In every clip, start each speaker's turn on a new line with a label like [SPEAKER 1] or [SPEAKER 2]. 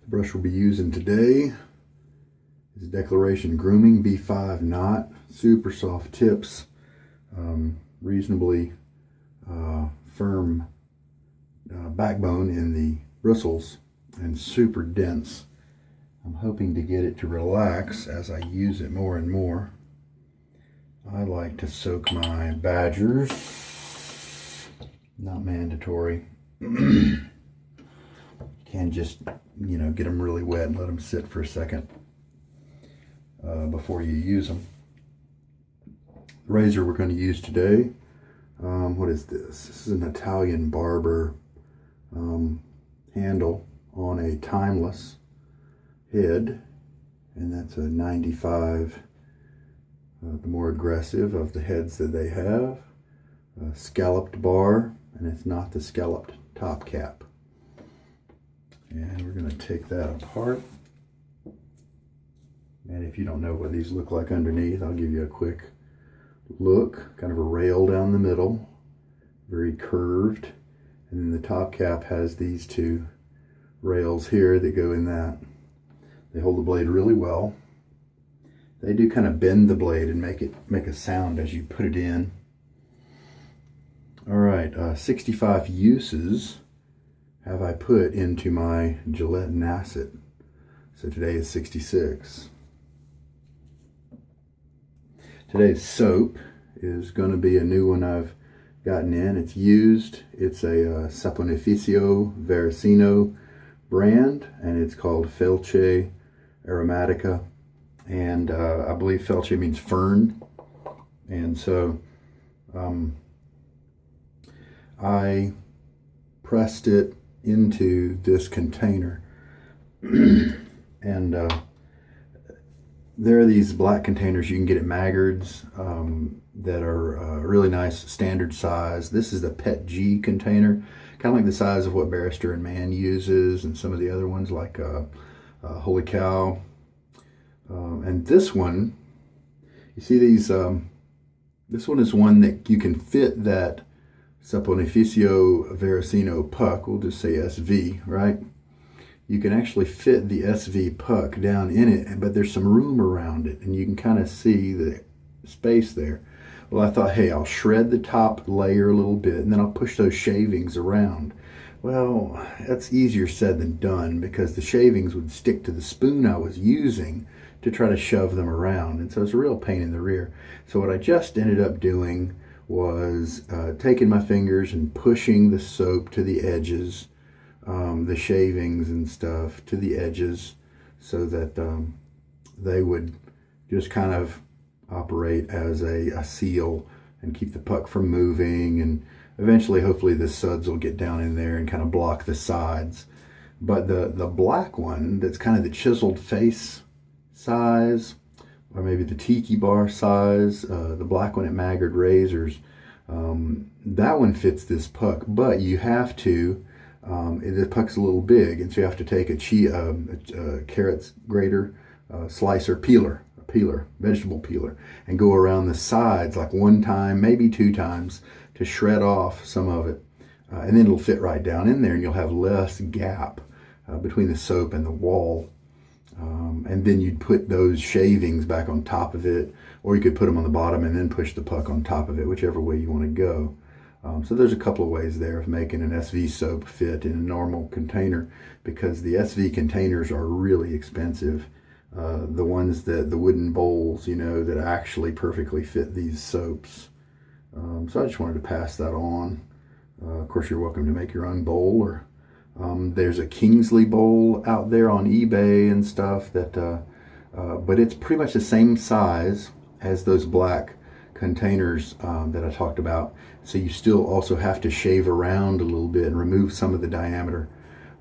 [SPEAKER 1] The brush we'll be using today is Declaration Grooming B5 Knot. Super soft tips, reasonably firm backbone in the bristles, and super dense. I'm hoping to get it to relax as I use it more and more. I like to soak my badgers. Not mandatory. Can just, get them really wet and let them sit for a second before you use them. The razor we're going to use today, what is this? This is an Italian barber handle on a timeless head, and that's a 95, the more aggressive of the heads that they have. A scalloped bar, and it's not the scalloped top cap. And we're going to take that apart. And if you don't know what these look like underneath, I'll give you a quick look. Kind of a rail down the middle, very curved. And then the top cap has these two rails here that go in that. They hold the blade really well. They do kind of bend the blade and make a sound as you put it in. All right, 65 uses have I put into my Gillette Nacet. So today is 66. Today's soap is going to be a new one I've gotten in. It's used. It's a Saponificio Varesino brand, and it's called Felce Aromatica. And I believe Felce means fern. And so I pressed it into this container. And there are these black containers you can get at Maggard's that are really nice, standard size. This is the Pet G container, kind of like the size of what Barrister and Mann uses, and some of the other ones like Holy Cow. And this one, you see these, this one is one that you can fit that Saponificio Varesino puck, we'll just say SV, right? You can actually fit the SV puck down in it, but there's some room around it, and you can kind of see the space there. Well, I thought, hey, I'll shred the top layer a little bit, and then I'll push those shavings around. Well, that's easier said than done, because the shavings would stick to the spoon I was using to try to shove them around, and so it's a real pain in the rear. So what I just ended up doing was taking my fingers and pushing the soap to the edges, the shavings and stuff to the edges, so that they would just kind of operate as a seal and keep the puck from moving, and eventually hopefully the suds will get down in there and kind of block the sides. But the black one, that's kind of the chiseled face size, or maybe the tiki bar size, the black one at Maggard Razors, that one fits this puck, but you have to, the puck's a little big, and so you have to take a carrot grater, slicer, peeler, vegetable peeler, and go around the sides like one time, maybe two times, to shred off some of it. And then it'll fit right down in there, and you'll have less gap between the soap and the wall. And then you'd put those shavings back on top of it, or you could put them on the bottom and then push the puck on top of it, whichever way you want to go. So there's a couple of ways there of making an SV soap fit in a normal container, because the SV containers are really expensive. The ones that, the wooden bowls, that actually perfectly fit these soaps. So I just wanted to pass that on. Of course, you're welcome to make your own bowl, or there's a Kingsley bowl out there on eBay and stuff that, but it's pretty much the same size as those black containers that I talked about. So you still also have to shave around a little bit and remove some of the diameter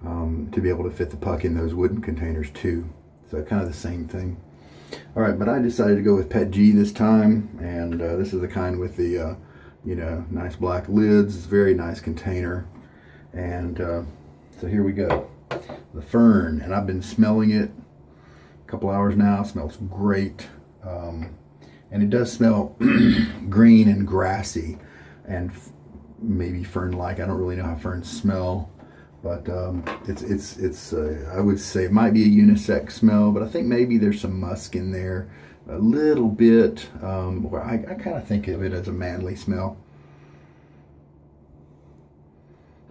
[SPEAKER 1] to be able to fit the puck in those wooden containers too. So kind of the same thing. All right, but I decided to go with Pet G this time, and this is the kind with the, nice black lids. It's a very nice container. And so here we go. The fern, and I've been smelling it a couple hours now. It smells great. And it does smell green and grassy and maybe fern-like. I don't really know how ferns smell, But it's I would say it might be a unisex smell, but I think maybe there's some musk in there a little bit, where I kind of think of it as a manly smell.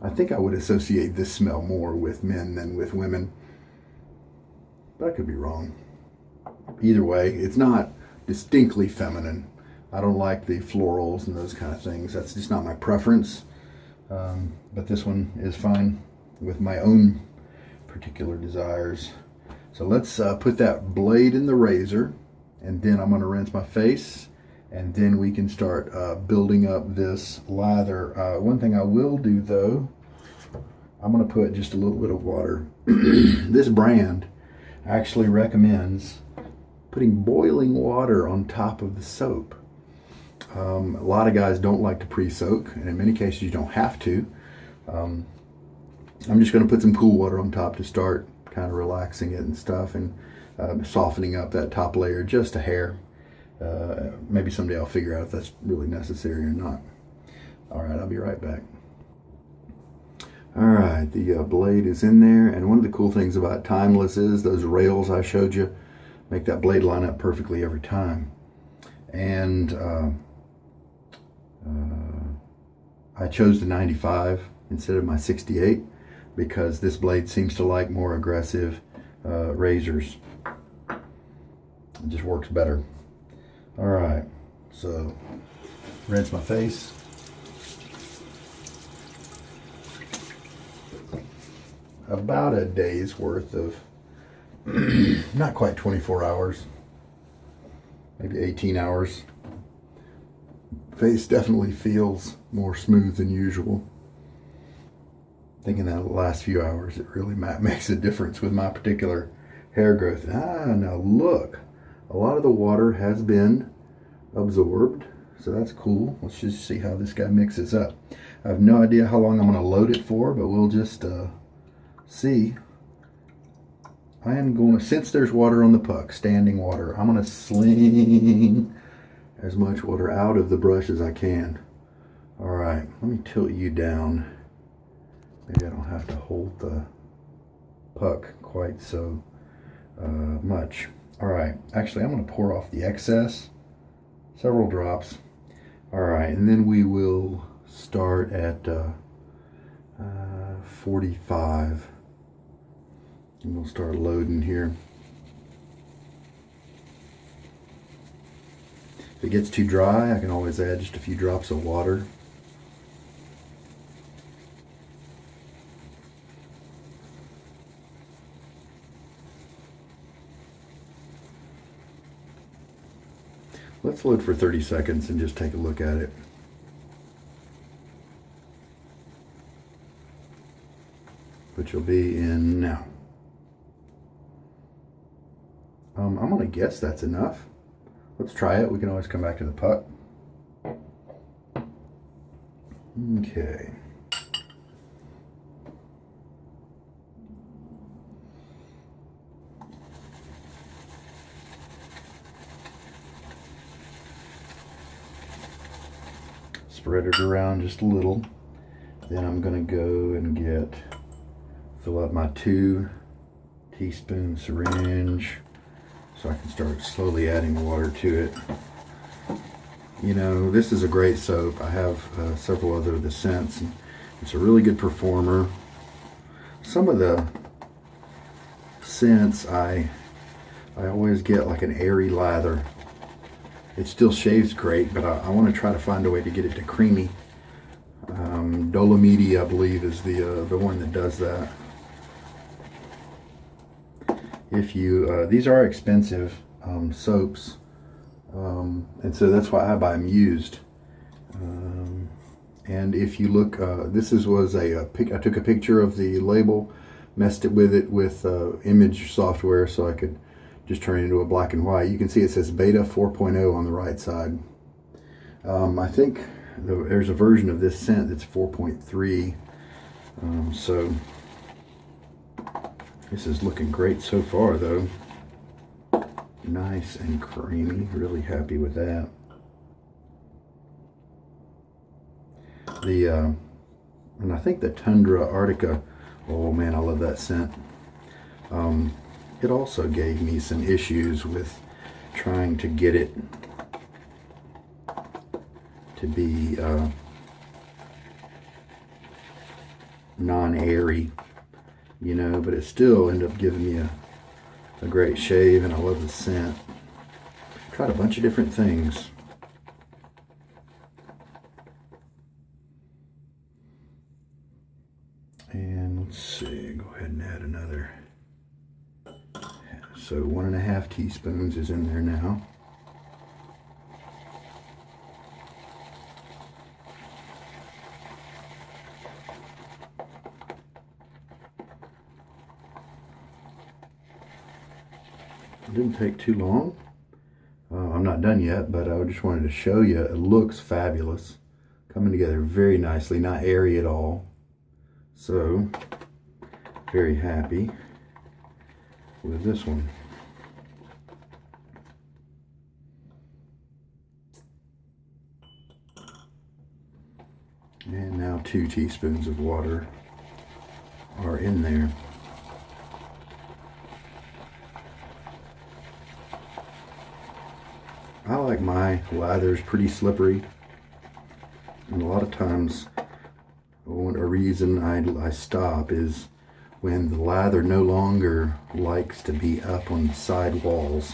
[SPEAKER 1] I think I would associate this smell more with men than with women, but I could be wrong. Either way, it's not distinctly feminine. I don't like the florals and those kind of things. That's just not my preference. But this one is fine with my own particular desires. So let's put that blade in the razor, and then I'm going to rinse my face, and then we can start building up this lather. One thing I will do though, I'm going to put just a little bit of water. This brand actually recommends putting boiling water on top of the soap. A lot of guys don't like to pre-soak, and in many cases you don't have to. I'm just going to put some cool water on top to start kind of relaxing it and stuff, and softening up that top layer just a hair. Maybe someday I'll figure out if that's really necessary or not. All right, I'll be right back. All right, the blade is in there, and one of the cool things about Timeless is those rails I showed you make that blade line up perfectly every time. And I chose the 95 instead of my 68 because this blade seems to like more aggressive razors. It just works better. All right, so rinse my face. About a day's worth of, not quite 24 hours, maybe 18 hours. Face definitely feels more smooth than usual. Thinking that the last few hours, it really makes a difference with my particular hair growth. Now look, a lot of the water has been absorbed, so that's cool. Let's just see how this guy mixes up. I have no idea how long I'm going to load it for, but we'll just see. I am going to, since there's water on the puck, standing water, I'm going to sling as much water out of the brush as I can. All right, let me tilt you down. Maybe I don't have to hold the puck quite so much. All right, actually I'm going to pour off the excess, several drops. All right, and then we will start at 45. And we'll start loading here. If it gets too dry, I can always add just a few drops of water. Let's load for 30 seconds and just take a look at it. Which will be in now. I'm going to guess that's enough. Let's try it. We can always come back to the puck. Okay. Spread it around just a little. Then I'm going to go and fill up my 2 teaspoon syringe so I can start slowly adding water to it. You know, this is a great soap. I have several other of the scents, and it's a really good performer. Some of the scents I always get like an airy lather. It still shaves great, but I want to try to find a way to get it to creamy. Dolomiti, I believe, is the one that does that. If you, these are expensive soaps, and so that's why I buy them used. And if you look, this was I took a picture of the label, messed it with image software so I could just turn it into a black and white. You can see it says Beta 4.0 on the right side. I think there's a version of this scent that's 4.3. So this is looking great so far, though. Nice and creamy. Really happy with that. And I think the Tundra Arctica Oh man, I love that scent. It also gave me some issues with trying to get it to be non-airy, you know, but it still ended up giving me a great shave, and I love the scent. Tried a bunch of different things. And let's see, go ahead and add another. So 1.5 teaspoons is in there now. It didn't take too long. I'm not done yet, but I just wanted to show you. It looks fabulous. Coming together very nicely, not airy at all. So, very happy with this one. And now 2 teaspoons of water are in there. I like my lathers pretty slippery, and a lot of times a reason I stop is when the lather no longer likes to be up on the side walls,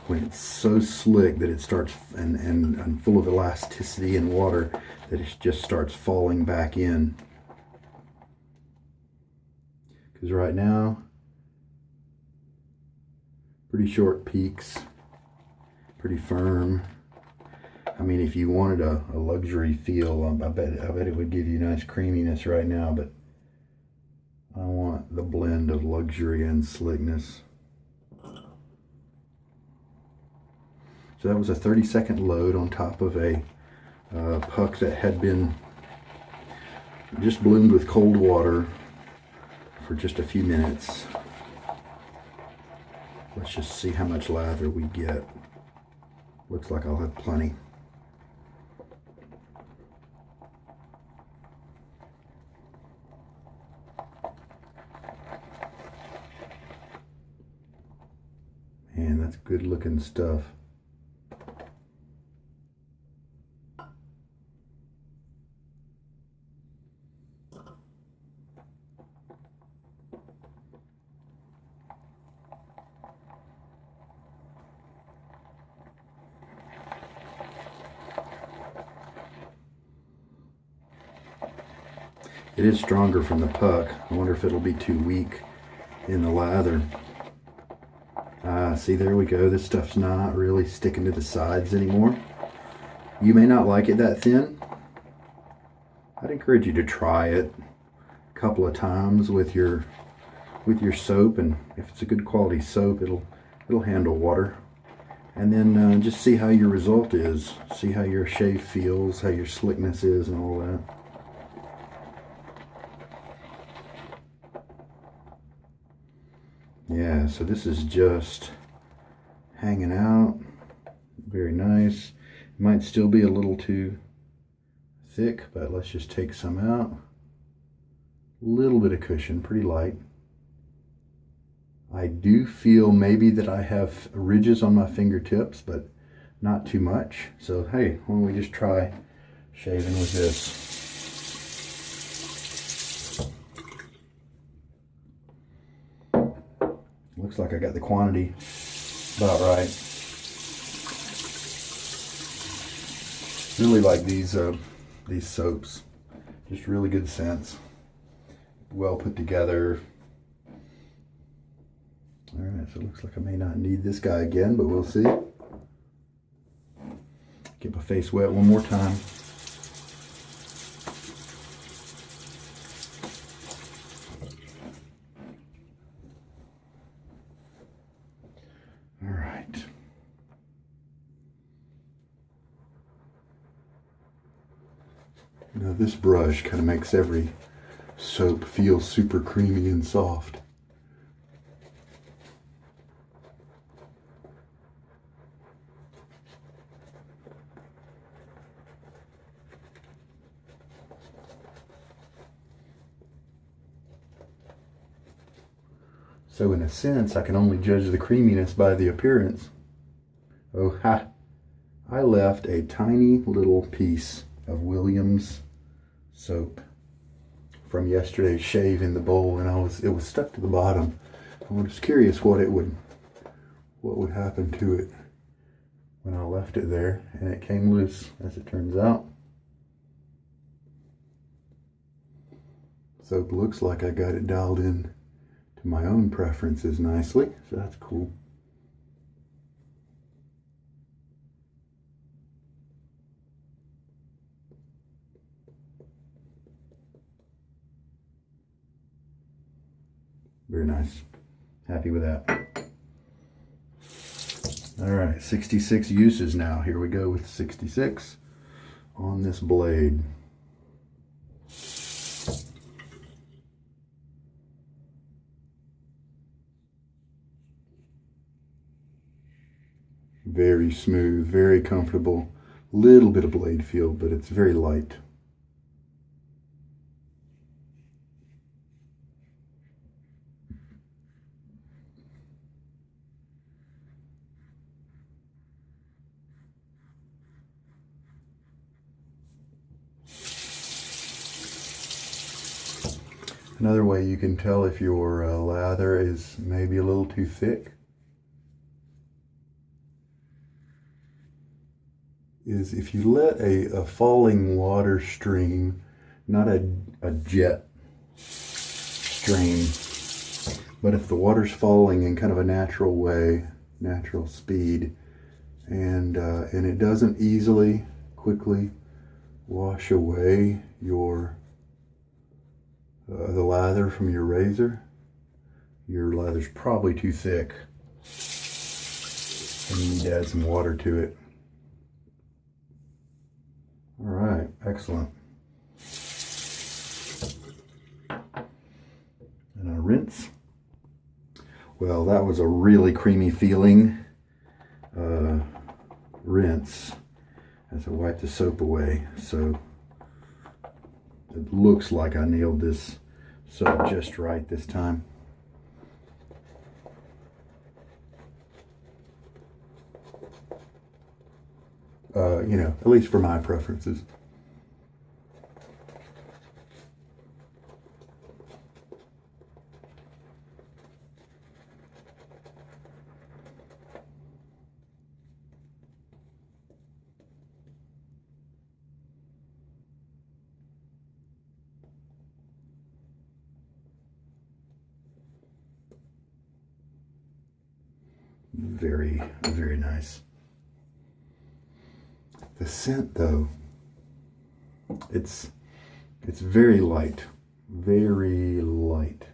[SPEAKER 1] when it's so slick that it starts and full of elasticity and water that it just starts falling back in. Because right now, pretty short peaks, pretty firm. I mean, if you wanted a luxury feel, I bet it would give you nice creaminess right now, but I want the blend of luxury and slickness. So that was a 30-second load on top of a puck that had been just bloomed with cold water for just a few minutes. Let's just see how much lather we get. Looks like I'll have plenty. Man, that's good looking stuff. It is stronger from the puck. I wonder if it'll be too weak in the lather. See, there we go. This stuff's not really sticking to the sides anymore. You may not like it that thin. I'd encourage you to try it a couple of times with your soap, and if it's a good quality soap, it'll handle water. And then just see how your result is. See how your shave feels, how your slickness is, and all that. Yeah, so this is just hanging out. Very nice. It might still be a little too thick, but let's just take some out. A little bit of cushion, pretty light. I do feel maybe that I have ridges on my fingertips, but not too much. So hey, why don't we just try shaving with this? Looks like I got the quantity about right. Really like these soaps. Just really good scents. Well put together. All right, so it looks like I may not need this guy again, but we'll see. Get my face wet one more time. All right. Now this brush kind of makes every soap feel super creamy and soft. So in a sense, I can only judge the creaminess by the appearance. Oh ha! I left a tiny little piece of Williams soap from yesterday's shave in the bowl, and it was stuck to the bottom. I was curious what would happen to it when I left it there, and it came loose, as it turns out. Soap looks like I got it dialed in to my own preferences nicely, so that's cool. Very nice. Happy with that. All right, 66 uses now. Here we go with 66 on this blade. Very smooth, very comfortable. Little bit of blade feel, but it's very light. Another way you can tell if your lather is maybe a little too thick is if you let a falling water stream, not a jet stream, but if the water's falling in kind of a natural way, natural speed, and it doesn't easily, quickly wash away the lather from your razor, your lather's probably too thick and you need to add some water to it. All right, excellent. And a rinse. Well, that was a really creamy feeling rinse as I wipe the soap away. So it looks like I nailed this soap just right this time. You know, at least for my preferences. Very, very nice. The scent, though, it's very light, very light.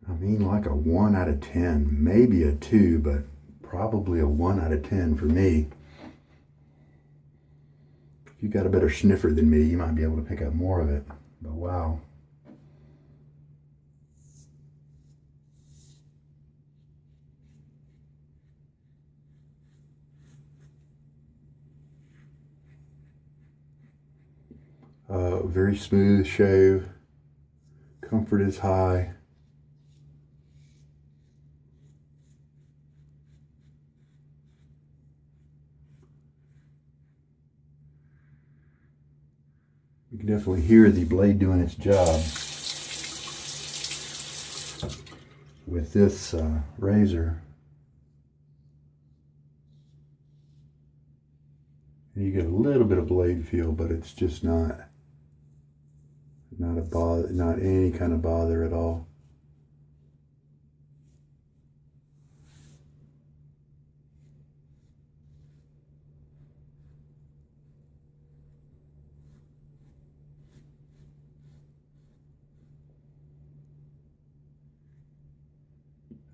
[SPEAKER 1] I mean, like a 1 out of 10, maybe a 2, but probably a 1 out of 10 for me. If you got a better sniffer than me, you might be able to pick up more of it. But wow. Very smooth shave. Comfort is high. You can definitely hear the blade doing its job with this razor. You get a little bit of blade feel, but it's just not a bother, not any kind of bother at all.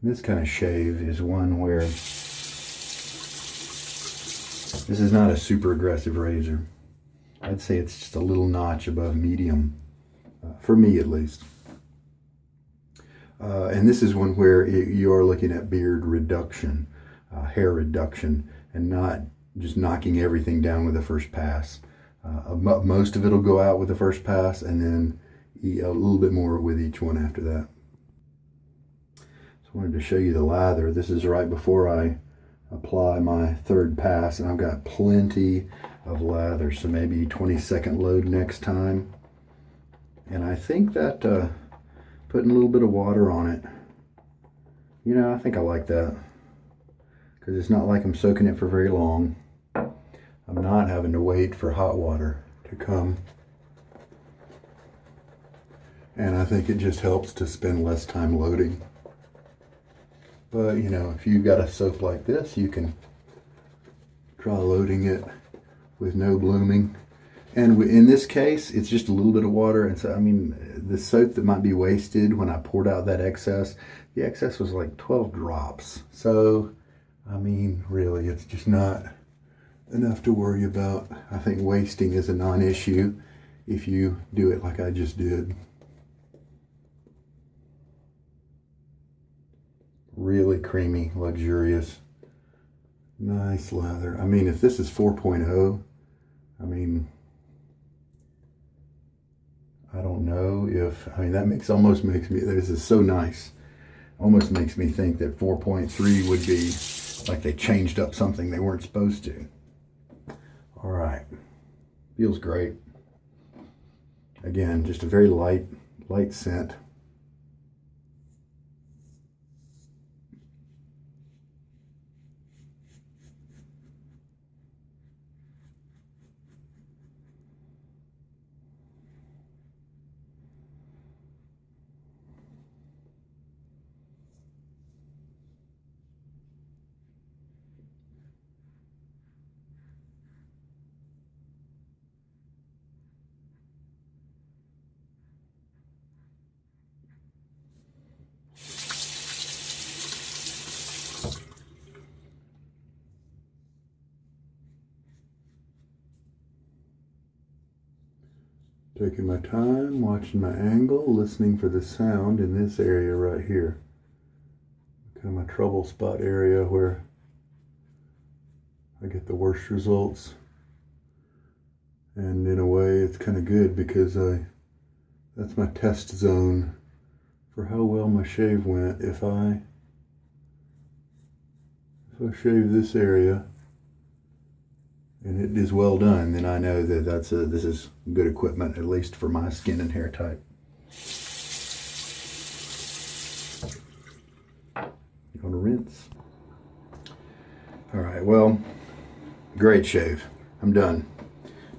[SPEAKER 1] This kind of shave is one where this is not a super aggressive razor. I'd say it's just a little notch above medium, for me at least. And this is one where you are looking at beard reduction, hair reduction, and not just knocking everything down with the first pass. Most of it will go out with the first pass, and then a little bit more with each one after that. wanted to show you the lather. This is right before I apply my third pass, and I've got plenty of lather, so maybe 20-second load next time. And I think that putting a little bit of water on it, you know, I think I like that, because it's not like I'm soaking it for very long. I'm not having to wait for hot water to come. And I think it just helps to spend less time loading. But, you know, if you've got a soap like this, you can try loading it with no blooming. And in this case, it's just a little bit of water. And so, I mean, the soap that might be wasted when I poured out that excess, the excess was like 12 drops. So, I mean, really, it's just not enough to worry about. I think wasting is a non-issue if you do it like I just did. Really creamy, luxurious, nice lather. I mean, if this is 4.0, I mean, I don't know if, I mean, that almost makes me, this is so nice. Almost makes me think that 4.3 would be like they changed up something they weren't supposed to. All right, feels great. Again, just a very light scent. Taking my time, watching my angle, listening for the sound in this area right here. Kind of my trouble spot area where I get the worst results. And in a way, it's kind of good because that's my test zone for how well my shave went. If I shave this area and it is well done, then I know that this is good equipment, at least for my skin and hair type. You want to rinse? All right, well, great shave. I'm done.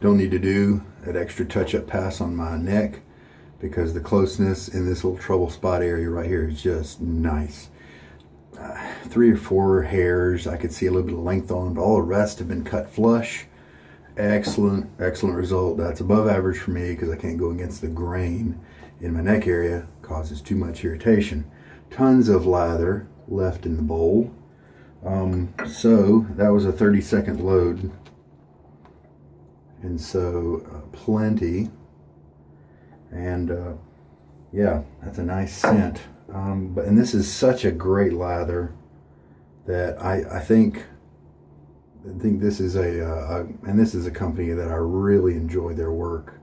[SPEAKER 1] Don't need to do an extra touch-up pass on my neck because the closeness in this little trouble spot area right here is just nice. 3 or 4 hairs I could see a little bit of length on, but all the rest have been cut flush. Excellent result. That's above average for me because I can't go against the grain in my neck area. Causes too much irritation. Tons of lather left in the bowl. So that was a 30-second load, and so plenty. And yeah, that's a nice scent. And this is such a great lather that I think this is a company that I really enjoy their work.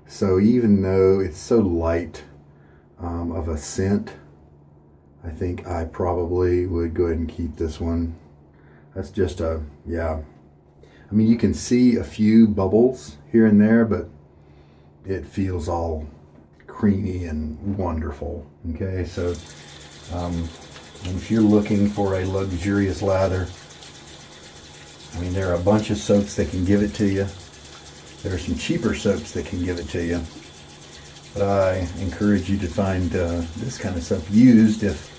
[SPEAKER 1] So even though it's so light of a scent, I think I probably would go ahead and keep this one. That's just yeah. I mean, you can see a few bubbles here and there, but it feels all creamy and wonderful. Okay, so if you're looking for a luxurious lather, I mean, there are a bunch of soaps that can give it to you. There are some cheaper soaps that can give it to you. But I encourage you to find this kind of soap used if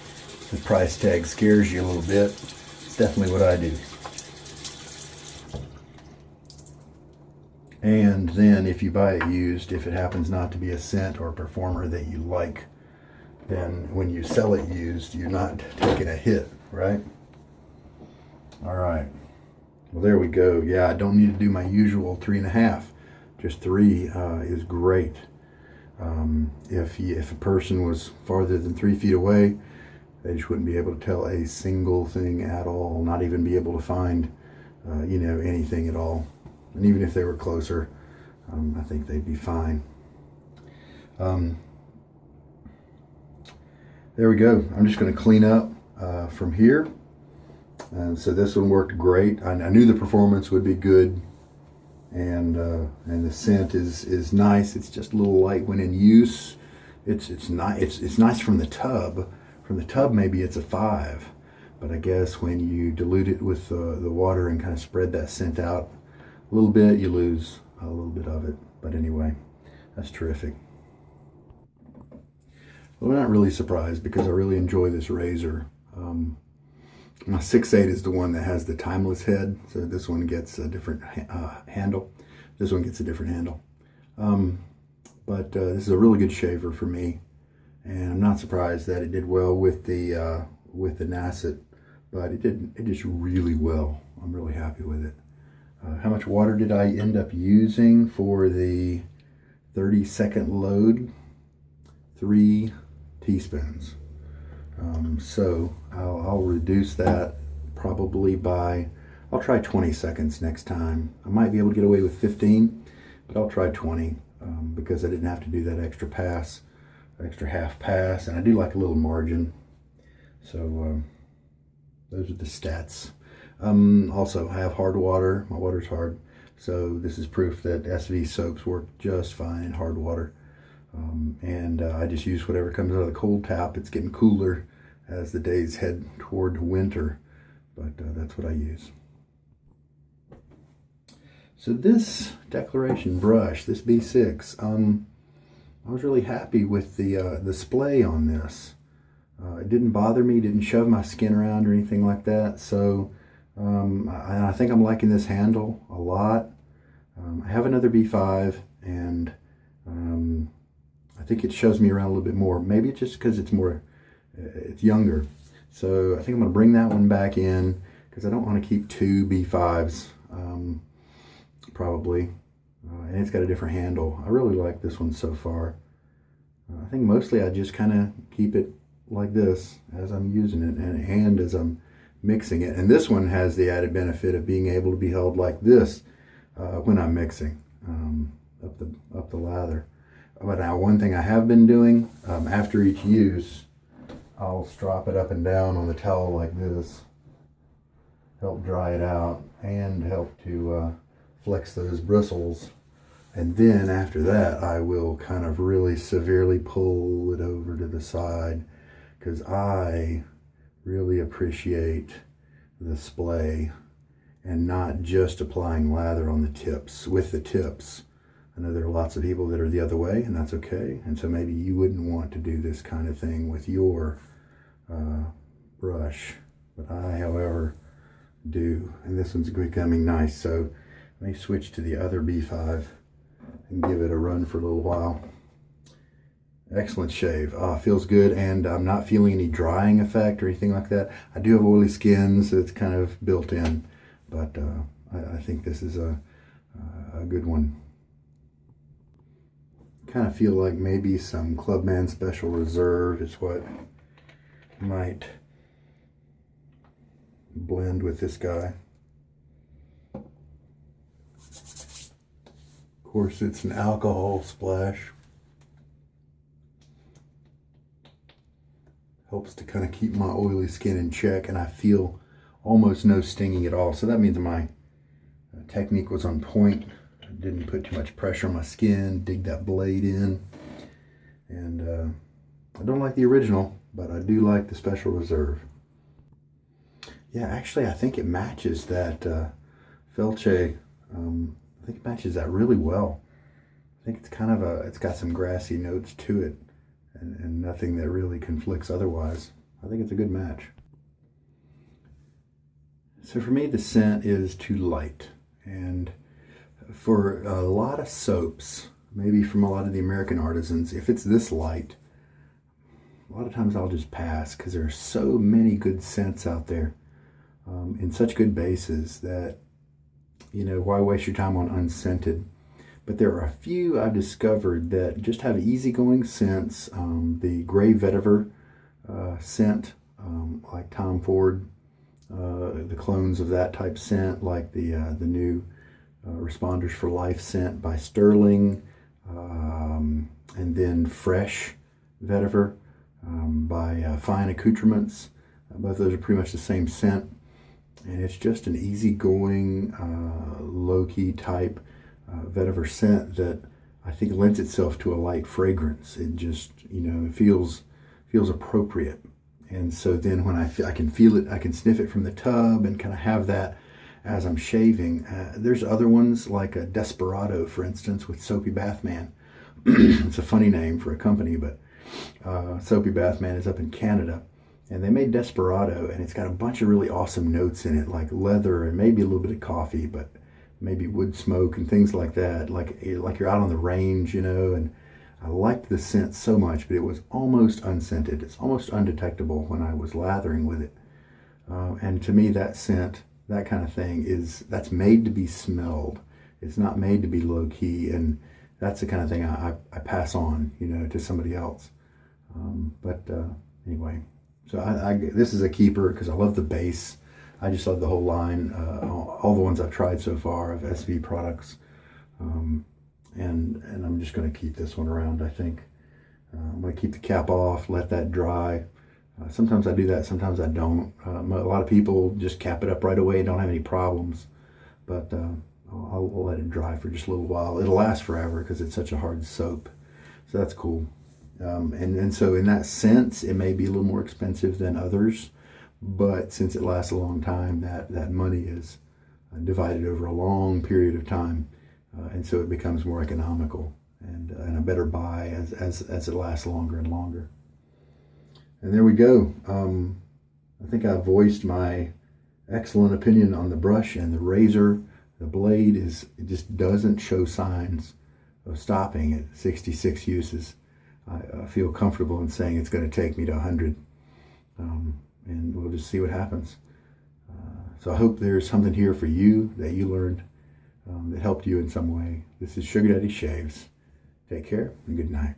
[SPEAKER 1] the price tag scares you a little bit. It's definitely what I do. And then if you buy it used, if it happens not to be a scent or a performer that you like, then when you sell it used, you're not taking a hit, right? All right. Well, there we go. Yeah, I don't need to do my usual 3.5. Just 3 is great. If a person was farther than 3 feet away, they just wouldn't be able to tell a single thing at all, not even be able to find, anything at all. And even if they were closer, I think they'd be fine. There we go. I'm just going to clean up from here. So this one worked great. I knew the performance would be good, and the scent is nice. It's just a little light when in use. It's nice from the tub. From the tub, maybe it's a 5, but I guess when you dilute it with the water and kind of spread that scent out a little bit, you lose a little bit of it. But anyway, that's terrific. Well, I'm not really surprised because I really enjoy this razor. My 6.8 is the one that has the timeless head, so this one gets a different handle. This one gets a different handle. But this is a really good shaver for me, and I'm not surprised that it did well with the Nacet, but it did really well. I'm really happy with it. How much water did I end up using for the 30-second load? 3 teaspoons. So I'll reduce that probably by, I'll try 20 seconds next time. I might be able to get away with 15, but I'll try 20 because I didn't have to do that extra pass, extra half pass, and I do like a little margin. So those are the stats. Also, I have hard water. My water's hard, so this is proof that SV soaps work just fine in hard water. And I just use whatever comes out of the cold tap. It's getting cooler as the days head toward winter, but that's what I use. So this Declaration brush, this B6, I was really happy with the splay on this. It didn't bother me, didn't shove my skin around or anything like that. So I think I'm liking this handle a lot. I have another B5, and I think it shoves me around a little bit more. Maybe it's just because it's younger. So I think I'm going to bring that one back in because I don't want to keep 2 B5s probably. And it's got a different handle. I really like this one so far. I think mostly I just kind of keep it like this as I'm using it and as I'm mixing it. And this one has the added benefit of being able to be held like this when I'm mixing up the lather. But now one thing I have been doing after each use, I'll strop it up and down on the towel like this, help dry it out and help to flex those bristles. And then after that, I will kind of really severely pull it over to the side because I really appreciate the splay and not just applying lather on the tips, with the tips. I know there are lots of people that are the other way, and that's okay. And so maybe you wouldn't want to do this kind of thing with your brush. But I, however, do. And this one's becoming nice. So let me switch to the other B5 and give it a run for a little while. Excellent shave. Feels good, and I'm not feeling any drying effect or anything like that. I do have oily skin, so it's kind of built in. But I think this is a good one. Kind of feel like maybe some Clubman Special Reserve is what might blend with this guy. Of course, it's an alcohol splash. Helps to kind of keep my oily skin in check, and I feel almost no stinging at all. So that means my technique was on point. I didn't put too much pressure on my skin, dig that blade in. And I don't like the original, but I do like the Special Reserve. Yeah, actually, I think it matches that Felce. I think it matches that really well. I think it's kind of it's got some grassy notes to it, and nothing that really conflicts otherwise. I think it's a good match. So for me, the scent is too light. And for a lot of soaps, maybe from a lot of the American artisans, if it's this light, a lot of times I'll just pass because there are so many good scents out there in such good bases that, you know, why waste your time on unscented? But there are a few I've discovered that just have easygoing scents. The Gray Vetiver scent, like Tom Ford, the clones of that type scent, like the new Responders for Life scent by Sterling, and then Fresh Vetiver. by Fine Accoutrements. Both of those are pretty much the same scent. And it's just an easygoing, low-key type vetiver scent that I think lends itself to a light fragrance. It just, it feels appropriate. And so then when I can feel it, I can sniff it from the tub and kind of have that as I'm shaving. There's other ones like a Desperado, for instance, with Soapy Bath Man. It's a funny name for a company, but Soapy Bath Man is up in Canada. And they made Desperado, and it's got a bunch of really awesome notes in it, like leather and maybe a little bit of coffee, but maybe wood smoke and things like that, like you're out on the range, and I liked the scent so much, but it was almost unscented. It's almost undetectable when I was lathering with it. And to me, that scent, that kind of thing, that's made to be smelled. It's not made to be low-key, and that's the kind of thing I pass on, to somebody else. Anyway. So this is a keeper because I love the base. I just love the whole line, all the ones I've tried so far of SV products. And I'm just going to keep this one around, I think. I'm going to keep the cap off, let that dry. Sometimes I do that, sometimes I don't. A lot of people just cap it up right away and don't have any problems. But I'll let it dry for just a little while. It'll last forever because it's such a hard soap. So that's cool. And so in that sense, it may be a little more expensive than others, but since it lasts a long time, that money is divided over a long period of time, and so it becomes more economical and a better buy as it lasts longer and longer. And there we go. I think I voiced my excellent opinion on the brush and the razor. The blade it just doesn't show signs of stopping at 66 uses. I feel comfortable in saying it's going to take me to 100, and we'll just see what happens. So I hope there's something here for you that you learned that helped you in some way. This is Sugar Daddy Shaves. Take care and good night.